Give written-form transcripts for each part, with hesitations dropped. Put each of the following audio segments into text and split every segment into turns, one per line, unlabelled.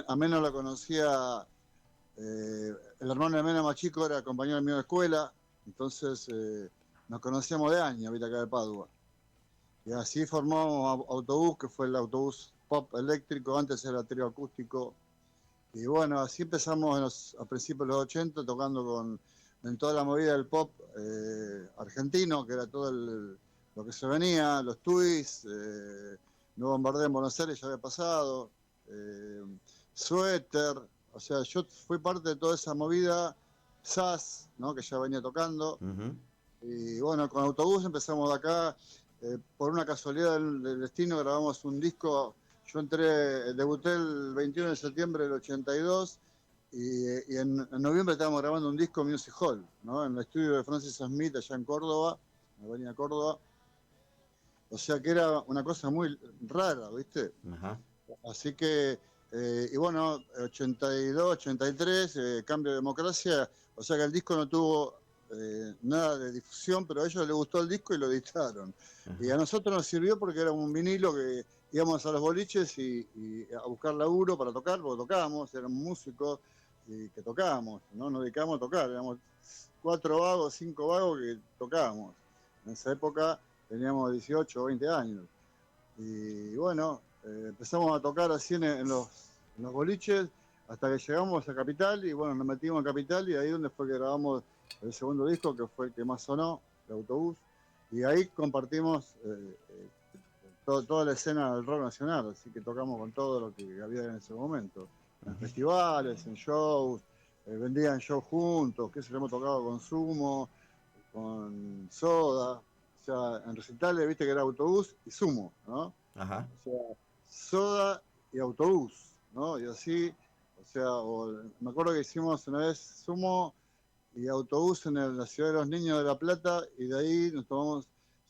A Mena lo conocía, el hermano de Mena más chico era compañero mío de escuela, entonces nos conocíamos de años, viste, acá de Padua. Y así formamos Autobús, que fue el autobús pop eléctrico, antes era trío acústico. Y bueno, así empezamos a principios de los 80 tocando en toda la movida del pop argentino, que era todo lo que se venía, los Twists, No Bombardé en Buenos Aires ya había pasado, eh, Suéter, o sea, yo fui parte de toda esa movida, SAS, ¿no? Que ya venía tocando.
Ujú.
Y bueno, con Autobús empezamos de acá. Por una casualidad del destino grabamos un disco. Yo debuté el 21 de septiembre del 82 y en noviembre estábamos grabando un disco Music Hall, ¿no? En el estudio de Francis Smith allá en Córdoba, en Avenida Córdoba. O sea que era una cosa muy rara, ¿viste?
Ajá.
Así que, y bueno, 82, 83, cambio de democracia, o sea que el disco no tuvo nada de difusión, pero a ellos les gustó el disco y lo editaron. Y a nosotros nos sirvió porque era un vinilo que íbamos a los boliches y a buscar laburo para tocar, porque tocábamos, éramos músicos y que tocábamos, ¿no? Nos dedicábamos a tocar, éramos 4 vagos, 5 vagos que tocábamos. En esa época teníamos 18 o 20 años. Y bueno, empezamos a tocar así en los boliches hasta que llegamos a Capital y bueno, nos metimos a Capital y ahí donde fue que grabamos el segundo disco, que fue el que más sonó, el Autobús. Y ahí compartimos toda la escena del rock nacional, así que tocamos con todo lo que había en ese momento. En festivales, en shows, vendían shows juntos, que se lo hemos tocado con Sumo, con Soda, o sea, en recitales, viste que era Autobús y Sumo, ¿no?
Ajá.
O sea, Soda y Autobús, ¿no? Y así, o sea, me acuerdo que hicimos una vez Sumo y Autobús en la ciudad de los Niños de La Plata y de ahí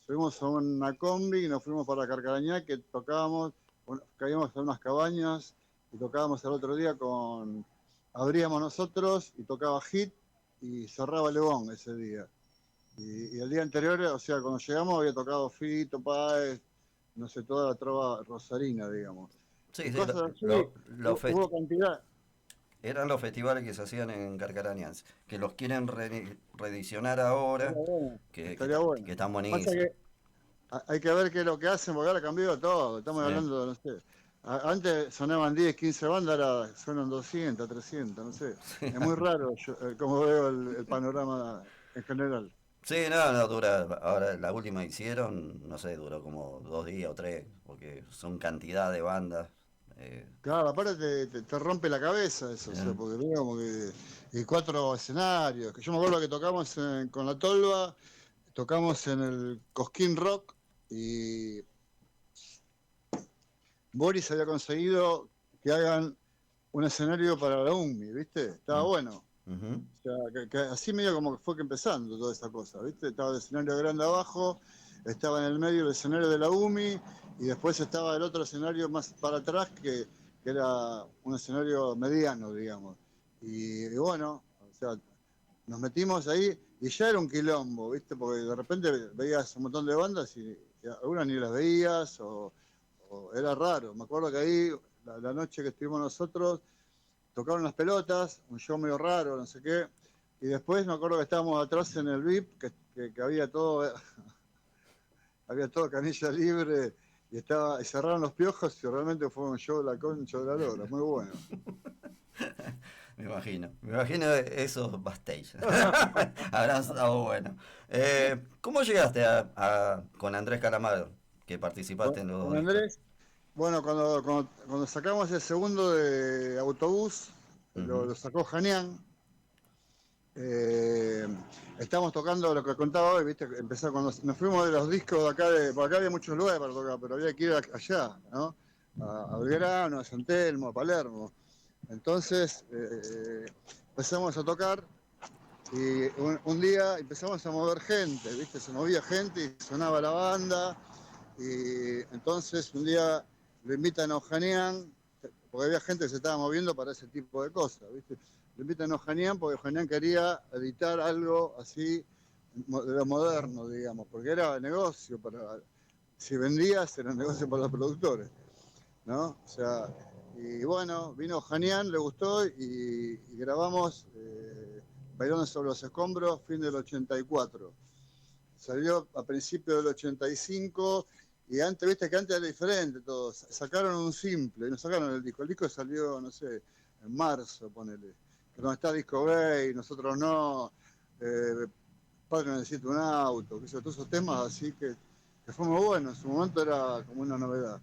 subimos a una combi y nos fuimos para Carcarañá que tocábamos, bueno, caímamos en unas cabañas y tocábamos el otro día abríamos nosotros y tocaba Hit y cerraba León ese día. Y el día anterior, o sea, cuando llegamos había tocado Fito, Páez, no sé, toda la trova rosarina, digamos. Y
Sí, sí,
cosas así, hubo cantidad.
eran los festivales que se hacían en Carcarañaz, que los quieren reedicionar
Estaría
ahora,
bueno,
que,
estaría
que
bueno.
están
Pasa
buenísimos.
que hay que ver qué es lo que hacen, porque ahora cambió todo. Estamos
Sí.
hablando, no sé. Antes sonaban 10, 15 bandas, ahora suenan 200, 300, no sé. Es muy raro como veo el panorama en general.
Sí, no, no dura. Ahora la última que hicieron, no sé, duró como 2 días o 3, porque son cantidad de bandas. eh,
Claro, aparte te rompe la cabeza eso, o sea,
eh,
porque veo como que y 4 escenarios. Que yo me acuerdo que tocamos con la Tolva, tocamos en el Cosquín Rock y Boris había conseguido que hagan un escenario para la UMI, ¿viste? Estaba
mm,
bueno.
ujú.
O sea, que así medio como que fue que empezando toda esa cosa, ¿viste? Estaba el escenario grande abajo, estaba en el medio el escenario de la UMI y después estaba el otro escenario más para atrás que era un escenario mediano, digamos. Y bueno, o sea, nos metimos ahí y ya era un quilombo, ¿viste? Porque de repente veías un montón de bandas y algunas ni las veías o era raro. Me acuerdo que ahí, la noche que estuvimos nosotros, tocaron las pelotas, un show medio raro, no sé qué. Y después me acuerdo que estábamos atrás en el VIP, que había todo canilla libre y cerraron los piojos y realmente fue un show de la concha de la lora, muy bueno.
Me imagino esos backstage. Habrán estado bueno. ¿Cómo llegaste con Andrés Calamaro, que participaste en los dos
Con
discos?
Andrés, bueno, cuando sacamos el segundo de Autobús, lo,
Ujú.
lo sacó Janián. Eh, Estamos tocando lo que contaba hoy, ¿viste? Empezar cuando nos fuimos de los discos de acá, por acá había muchos lugares para tocar, pero había que ir allá, ¿no? A Belgrano, a San Telmo, a Palermo. Entonces empezamos a tocar y un día empezamos a mover gente, ¿viste? Se movía gente y sonaba la banda. Y entonces un día lo invitan a Ojanian, porque había gente que se estaba moviendo para ese tipo de cosas, ¿viste? Lo invitan a Ojanian porque Ojanian quería editar algo así de lo moderno, digamos, porque era negocio si vendías era negocio para los productores, ¿no? O sea, Y bueno, vino Janián, le gustó y grabamos Bailando sobre los escombros, fin del 84. Salió a principios del 85 y antes, viste que antes era diferente todo. Sacaron un simple, no sacaron el disco. El disco salió, no sé, en marzo, ponele. Que donde está Disco Bay, nosotros no. Eh, Padre necesita un auto, que todos esos temas así que fue muy bueno. En su momento era como una novedad.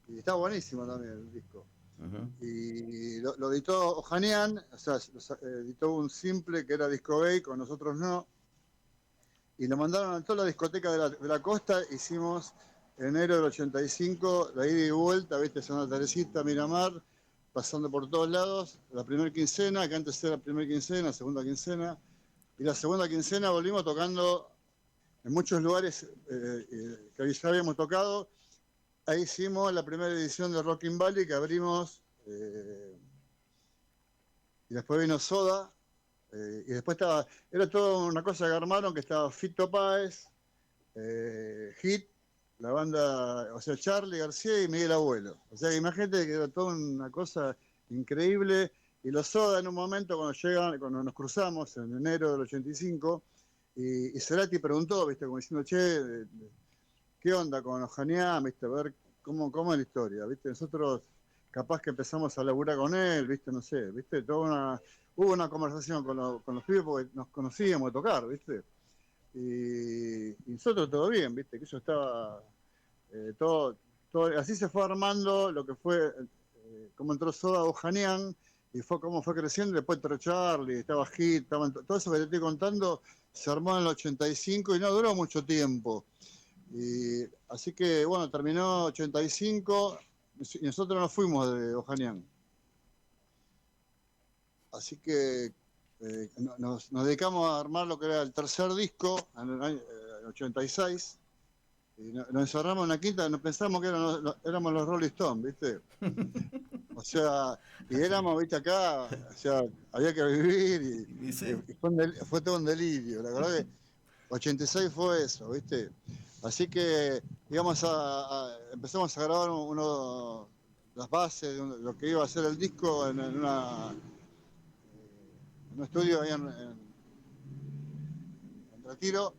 Y está buenísimo también el disco.
Ujú.
Y lo editó Ojanian, o sea, editó un simple que era Disco Bay, con nosotros no, y lo mandaron a toda la discoteca de la costa. Hicimos enero del 85, la ida y vuelta, viste, Santa Teresita, Miramar, pasando por todos lados, la primera quincena, que antes era primera quincena, segunda quincena, y la segunda quincena volvimos tocando en muchos lugares que ya habíamos tocado. Ahí hicimos la primera edición de Rockin' Valley, que abrimos, y después vino Soda, y después era toda una cosa que armaron, que estaba Fito Páez, Hit, la banda, o sea, Charlie García y Miguel Abuelo. O sea, imagínate que era toda una cosa increíble. Y los Soda en un momento, cuando nos cruzamos en enero del 85, y Cerati preguntó, viste, como diciendo, che, ¿qué onda con Ojanian? Viste, a ver cómo es la historia, viste. Nosotros capaz que empezamos a laburar con él, viste, no sé, viste, hubo una conversación con los pibes porque nos conocíamos de tocar, viste. Y nosotros todo bien, viste, que eso estaba todo, así se fue armando lo que fue, cómo entró Soda Ojanian, y fue cómo fue creciendo. Después entró Charlie, estaba Hit, todo eso que te estoy contando se armó en el 85 y no duró mucho tiempo. Y así que bueno, terminó 85 y nosotros nos fuimos de Ojanian. Así que nos dedicamos a armar lo que era el tercer disco en el año 86. Y nos encerramos en la quinta, nos pensamos que éramos los Rolling Stones, ¿viste? O sea, y éramos, ¿viste? Acá, o sea, había que vivir
Y sí.
y fue todo un delirio. La verdad que 86 fue eso, ¿viste? Así que empezamos a grabar las bases de lo que iba a ser el disco en un estudio ahí en Retiro.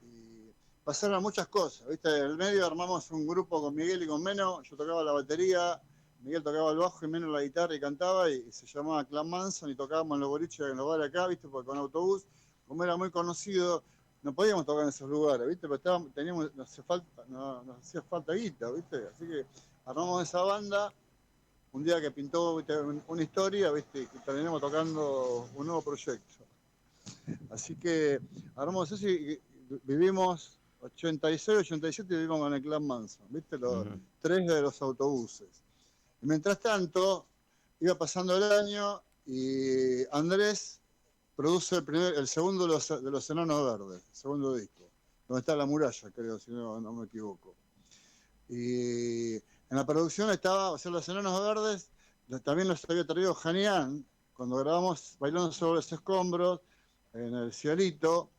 Y pasaron muchas cosas, ¿viste? En el medio armamos un grupo con Miguel y con Meno. Yo tocaba la batería, Miguel tocaba el bajo y Meno la guitarra y cantaba, y se llamaba Clan Manson, y tocábamos en los boliches, en los bares acá, ¿viste? Porque con autobús, como era muy conocido, no podíamos tocar en esos lugares, ¿viste? Pero nos hacía falta guita, ¿viste? Así que armamos esa banda. Un día que pintó, ¿viste? Una historia, ¿viste? Que terminamos tocando un nuevo proyecto. Así que armamos eso y vivimos 86, 87, vivimos con el Clan Manson, ¿viste? Los
Ujú.
tres de los autobuses. Y mientras tanto, iba pasando el año y Andrés produce el segundo de los Enanos Verdes, el segundo disco, donde está La Muralla, creo, si no me equivoco. Y en la producción estaba, o sea, Los Enanos Verdes, también los había traído Janián, cuando grabamos Bailando sobre los escombros, en el Cielito.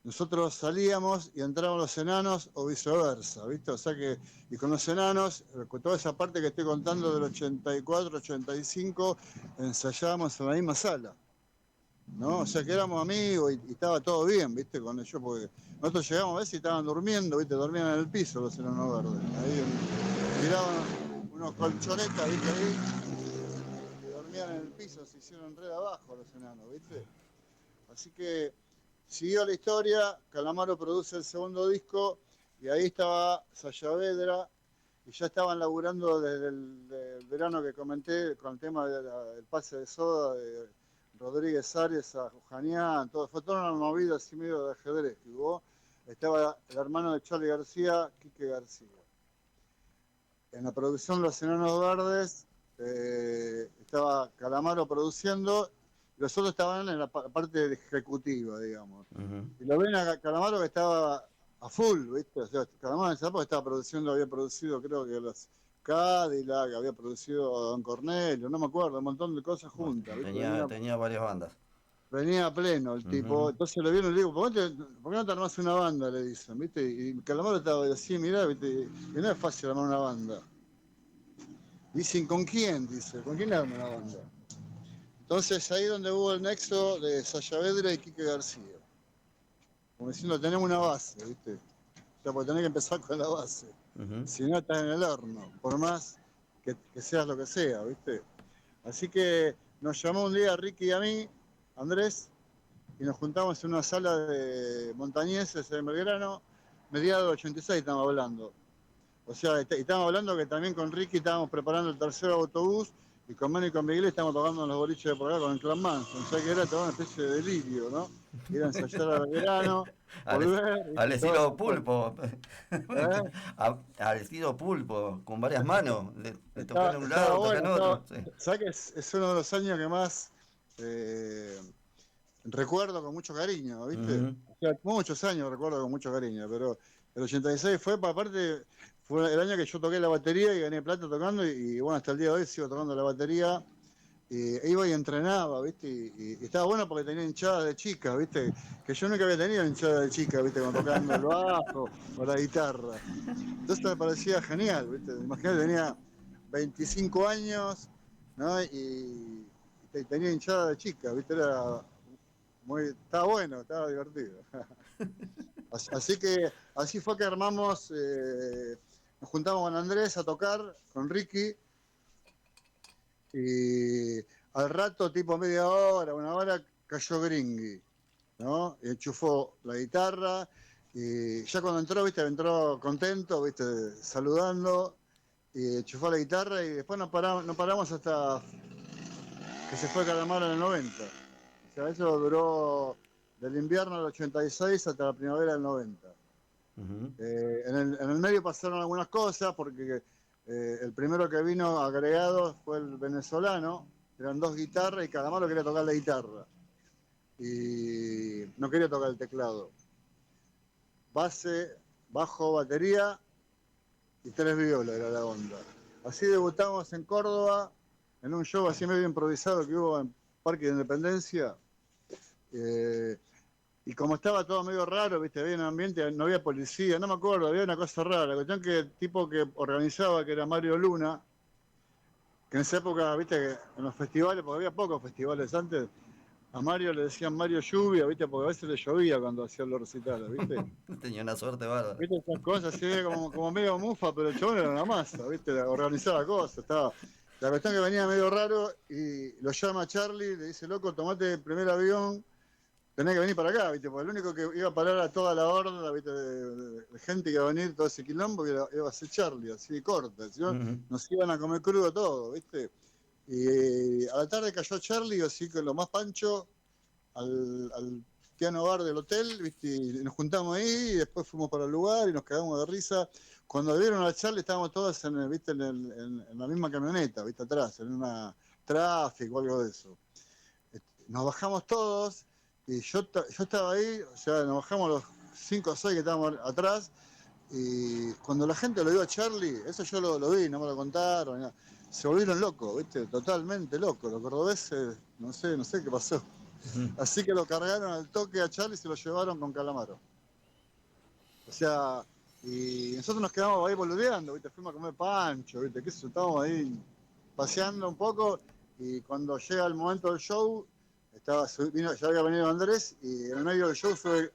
Nosotros salíamos y entraban los enanos o viceversa, ¿viste? O sea que, y con los enanos, con toda esa parte que estoy contando del 84, 85, ensayábamos en la misma sala, ¿no? O sea que éramos amigos y estaba todo bien, ¿viste? Con ellos, porque nosotros llegamos a ver si estaban durmiendo, ¿viste? Dormían en el piso los enanos verdes. Ahí tiraban unos colchonetas, ¿viste? Ahí, y dormían en el piso, se hicieron red abajo los enanos, ¿viste? Así que siguió la historia, Calamaro produce el segundo disco y ahí estaba Sayavedra y ya estaban laburando desde el verano que comenté con el tema del pase de Soda, de Rodríguez Arias a Janián, todo. Fue toda una movida así medio de ajedrez que hubo. Estaba el hermano de Charlie García, Quique García. En la producción Los Enanos Verdes estaba Calamaro produciendo, y los otros estaban en la parte ejecutiva, digamos.
Ujú.
Y lo ven a Calamaro que estaba a full, ¿viste? O sea, Calamaro en esa época estaba había producido, creo que los Cadillac, había producido a Don Cornelio, no me acuerdo, un montón de cosas
Bueno,
juntas, ¿viste?
tenía varias bandas.
Venía a pleno el tipo.
Ujú.
Entonces lo vieron y le digo, ¿por qué no te armás una banda? Le dicen, ¿viste? Y Calamaro estaba así, mirá, ¿viste? Y no es fácil armar una banda. Dicen, ¿con quién? Dice, ¿con quién arma una banda? Entonces ahí donde hubo el nexo de Sasha Vedra y Quique García. Como diciendo, tenemos una base, ¿viste? O sea, porque tenés que empezar con la base.
Ujú.
Si no, estás en el horno, por más que seas lo que sea, ¿viste? Así que nos llamó un día Ricky y a mí, Andrés, y nos juntamos en una sala de montañeses en Belgrano, mediados del 86 estamos hablando. O sea, y estábamos hablando que también con Ricky estábamos preparando el tercer autobús y con Manu y con Miguel estábamos tocando en los boliches de por acá con el Clan Manson. O sea que era toda una especie de delirio, ¿no? Ir a ensayar a Belgrano,
Al, es-
volver,
al
¿viste? Toda
estilo
esa cosa.
pulpo.
¿Eh?
Al estilo pulpo, con varias manos. Le tocan a un
Estaba
lado,
bueno,
tocan a otro. Sí.
¿sabes que es uno de los años que más eh, recuerdo con mucho cariño, ¿viste?
Ujú.
O sea, muchos años recuerdo con mucho cariño, pero el 86 fue, aparte, fue el año que yo toqué la batería y gané plata tocando, y bueno, hasta el día de hoy sigo tocando la batería. Y iba y entrenaba, ¿viste? Y estaba bueno porque tenía hinchadas de chicas, ¿viste? Que yo nunca había tenido hinchadas de chicas, ¿viste? Cuando tocando el bajo o la guitarra. Entonces me parecía genial, ¿viste? Imagínate, tenía 25 años, ¿no? Y tenía hinchada de chicas, ¿viste? Era estaba bueno, estaba divertido. Así que así fue que armamos, nos juntamos con Andrés a tocar, con Ricky, y al rato, tipo media hora, una hora, cayó Gringui, ¿no? Y enchufó la guitarra, y ya cuando entró, viste, entró contento, viste, saludando, y enchufó la guitarra, y después no paramos hasta que se fue Calamaro en el 90. O sea, eso duró del invierno del 86 hasta la primavera del 90.
Ujú.
En el medio pasaron algunas cosas, porque el primero que vino agregado fue el venezolano, eran dos guitarras y Calamaro quería tocar la guitarra. Y no quería tocar el teclado. Base, bajo, batería y tres violas era la onda. Así debutamos en Córdoba, en un show así medio improvisado que hubo en Parque de Independencia. Eh, y como estaba todo medio raro, viste, había un ambiente, no había policía, no me acuerdo, había una cosa rara. La cuestión que el tipo que organizaba, que era Mario Luna, que en esa época, viste, que en los festivales, porque había pocos festivales antes, a Mario le decían Mario Lluvia, viste, porque a veces le llovía cuando hacía los recitales, viste.
Tenía una suerte bárbara.
Viste esas cosas así como medio mufa, pero el chabón era una masa, viste, organizaba cosas, estaba. La cuestión que venía medio raro y lo llama Charlie, le dice, loco, tomate el primer avión, tenés que venir para acá, ¿viste? Porque el único que iba a parar a toda la horda, ¿viste? De gente que iba a venir, todo ese quilombo, iba a ser Charlie, así de corta. ¿Sí?
Ujú.
Nos iban a comer crudo todo, ¿viste? Y a la tarde cayó Charlie, así que lo más pancho, al piano bar del hotel, ¿viste? Y nos juntamos ahí, y después fuimos para el lugar y nos cagamos de risa. Cuando vieron a Charlie estábamos todos ¿viste? En la misma camioneta, ¿viste? Atrás, en una tráfico o algo de eso. Nos bajamos todos y yo estaba ahí, o sea, nos bajamos los 5 o 6 que estábamos atrás, y cuando la gente lo vio a Charlie, eso yo lo vi, no me lo contaron, nada, se volvieron locos, ¿viste? Totalmente locos. Los cordobeses, no sé qué pasó.
Ujú.
Así que lo cargaron al toque a Charlie y se lo llevaron con Calamaro. O sea, y nosotros nos quedamos ahí boludeando, ¿viste? Fuimos a comer pancho, ¿viste? ¿Qué sé yo? Estábamos ahí paseando un poco, y cuando llega el momento del show, ya había venido Andrés, y en el medio del show sube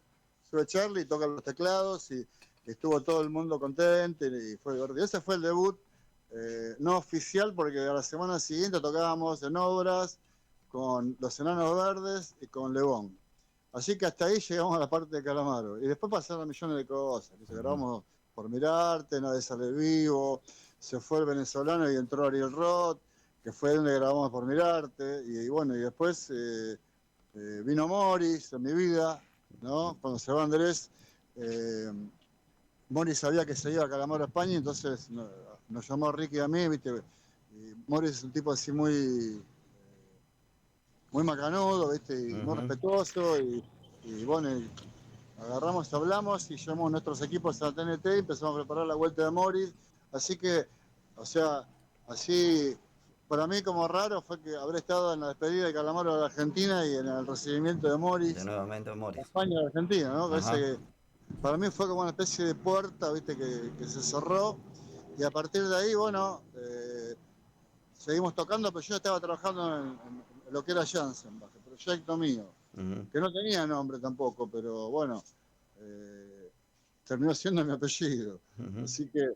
Charlie, toca los teclados, y estuvo todo el mundo contento, y fue divertido. Ese fue el debut, no oficial, porque a la semana siguiente tocábamos en Obras con Los Enanos Verdes y con Lebón. Así que hasta ahí llegamos a la parte de Calamaro. Y después pasaron millones de cosas. Que se
Ujú.
grabamos Por Mirarte, Nadie Sale Vivo, se fue el venezolano y entró Ariel Roth, que fue donde grabamos Por Mirarte. Y bueno, y después vino Morris en mi vida, ¿no? Cuando se va Andrés, eh, Morris sabía que se iba a Calamaro a España, entonces nos llamó a Ricky y a mí, ¿viste? Y Morris es un tipo así muy macanudo, ¿viste? Y muy
Ujú.
respetuoso, y bueno, agarramos, hablamos y llamamos nuestros equipos a TNT y empezamos a preparar la vuelta de Morris. Así que, o sea, así, para mí como raro fue que habré estado en la despedida de Calamaro de la Argentina y en el recibimiento de
De
Morris
nuevamente
a
Morris.
España de Argentina, ¿no? Parece
Ajá.
que para mí fue como una especie de puerta, ¿viste? Que se cerró. Y a partir de ahí, bueno, seguimos tocando, pero yo ya estaba trabajando en lo que era Jansen, el proyecto mío,
Ujú,
que no tenía nombre tampoco, pero bueno, eh, terminó siendo mi apellido.
ujú.
Así que,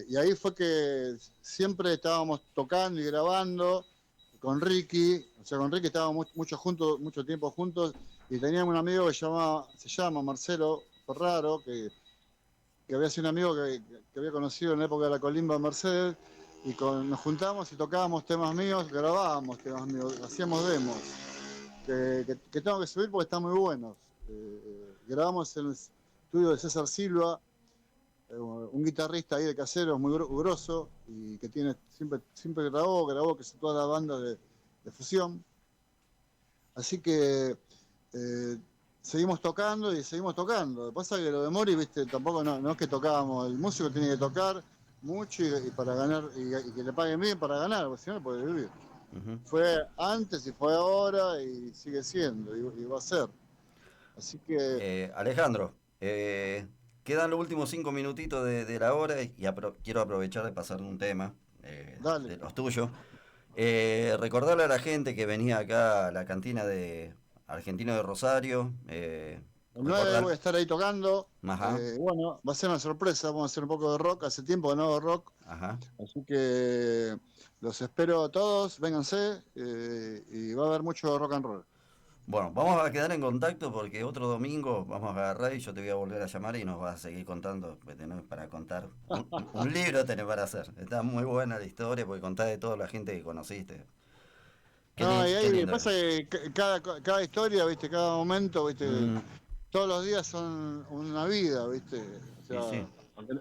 y ahí fue que siempre estábamos tocando y grabando con Ricky, o sea, con Ricky estábamos mucho juntos, mucho tiempo juntos, y teníamos un amigo que se llama Marcelo Ferraro, que había sido un amigo que había conocido en la época de la Colimba en Mercedes, y nos juntamos y tocábamos temas míos, grabábamos temas míos, hacíamos demos, que tengo que subir porque están muy buenos. Grabamos en el estudio de César Silva, un guitarrista ahí de Caseros muy grosso, y que siempre grabó casi toda la banda de fusión. Así que eh, seguimos tocando y seguimos tocando. Lo que pasa es que lo de Mori, viste, tampoco no es que tocábamos, el músico tiene que tocar mucho y para ganar, y que le paguen bien para ganar, porque si no no puede vivir.
Ujú.
Fue antes y fue ahora y sigue siendo y va a ser. Así que
Alejandro, quedan los últimos 5 minutitos de la hora y quiero aprovechar de pasar un tema
dale.
de los tuyos. Recordarle a la gente que venía acá a la cantina de Argentino de Rosario.
El 9
Recordar.
voy a estar ahí tocando.
Ajá,
Bueno, va a ser una sorpresa, vamos a hacer un poco de rock. Hace tiempo que no hago rock.
ajá.
Así que los espero a todos, vénganse y va a haber mucho rock and roll.
Bueno, vamos a quedar en contacto porque otro domingo vamos a agarrar y yo te voy a volver a llamar y nos vas a seguir contando, porque tenés para contar. Un libro tenés para hacer. Está muy buena la historia porque contás de toda la gente que conociste.
No, y
Qué
ahí
lindo.
pasa que cada historia, viste, cada momento, viste,
Mm,
todos los días son una vida, viste. O
y sí,
sea,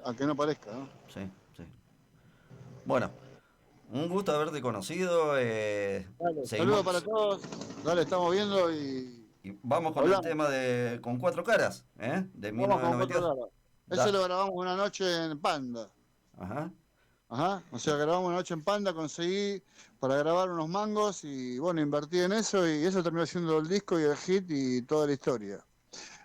aunque no parezca, ¿no?
sí, sí. Bueno, un gusto haberte conocido.
Dale,
Seguimos
saludos para todos. Dale, estamos viendo y
y vamos con el
hablamos.
tema de Con Cuatro Caras, ¿eh? De
Vamos con cuatro
1992.
caras. Ese
Da.
lo grabamos una noche en Panda.
Ajá.
Ajá, o sea, grabamos una noche en Panda, conseguí para grabar unos mangos y bueno, invertí en eso y eso terminó siendo el disco y el hit y toda la historia.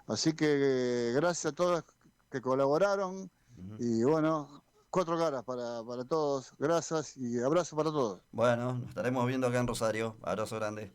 Así que gracias a todos que colaboraron
Ujú.
y bueno, cuatro caras para todos. Gracias y abrazo para todos.
Bueno, nos estaremos viendo acá en Rosario. Abrazo grande.